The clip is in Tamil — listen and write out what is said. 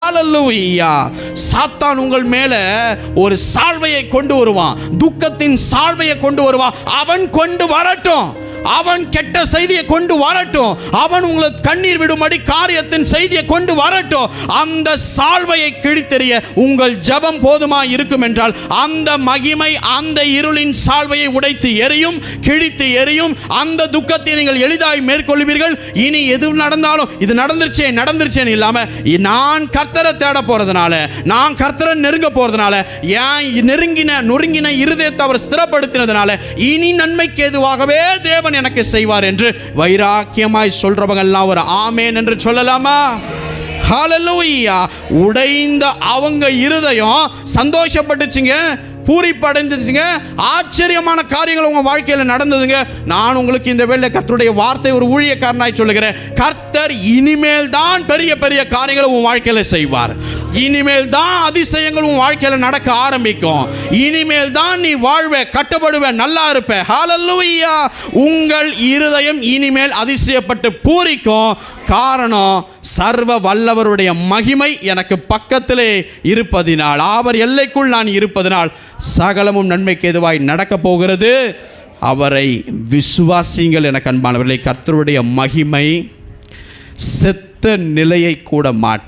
ஹல்லேலூயா. சாத்தான் உங்கள் மேல ஒரு சால்வையை கொண்டு வருவான், துக்கத்தின் சால்வையை கொண்டு வருவான். அவன் கொண்டு வரட்டும், அவன் கெட்ட செய்தியை கொண்டு வரட்டும், அவன் உங்களை கண்ணீர் விடும்படி காரியத்தின் செய்தியை கொண்டு வரட்டும். அந்த சால்வையை கிழித்தெறிய உங்கள் ஜெபம் போதுமா இருக்கும் என்றால் அந்த மகிமை அந்த இருளின் சால்வையை உடைத்து எரியும், கிழித்து எரியும். அந்த துக்கத்தை நீங்கள் எளிதாய் மேற்கொள்வீர்கள். இனி எது நடந்தாலும் இது நடந்துருச்சேன்னு இல்லாம, நான் கர்த்தரை தேட போறதுனால, நான் கர்த்தரை நெருங்க போறதுனால, ஏன் நொறுங்கின இருதயத்தை அவர் ஸ்திரப்படுத்தினதுனால இனி நன்மைக்கு எதுவாகவே தேவன் எனக்கு செய்வார் என்று வைராக்கியமாய் சொல்றவங்க எல்லாம் ஒரு ஆமேன் என்று சொல்லலாமா? ஹல்லேலூயா. உடைந்த அவங்க இருதயம் சந்தோஷப்பட்டுச்சுங்க, பூரிப்படைஞ்சிச்சுங்க, ஆச்சரியமான காரியங்கள் உங்க வாழ்க்கையில் நடந்ததுங்க. நான் உங்களுக்கு இந்த வேளை கர்த்தருடைய வார்த்தை ஒரு ஊழியக்காரனாய் சொல்லுகிறேன். கர்த்தர் இனிமேல் தான் பெரிய பெரிய காரியங்களை உன் வாழ்க்கையில் செய்வார். இனிமேல் தான் அதிசயங்கள் உன் வாழ்க்கையில் நடக்க ஆரம்பிக்கும். இனிமேல் தான் நீ வாழ்வே, கட்டப்படுவே, நல்லா இருப்ப. ஹல்லேலூயா. உங்கள் இருதயம் இனிமேல் அதிசயப்பட்டு பூரிக்கும். காரணம், சர்வ வல்லவருடைய மகிமை எனக்கு பக்கத்திலே இருப்பதினால், அவர் எல்லைக்குள் நான் இருப்பதினால் சகலமும் நன்மைக்கு எதுவாய் நடக்க போகிறது. அவரை விசுவாசிங்கள் எனக்கு அன்பானவர்களே. கர்த்தருடைய மகிமை செத்த நிலையை கூட மாற்றும்.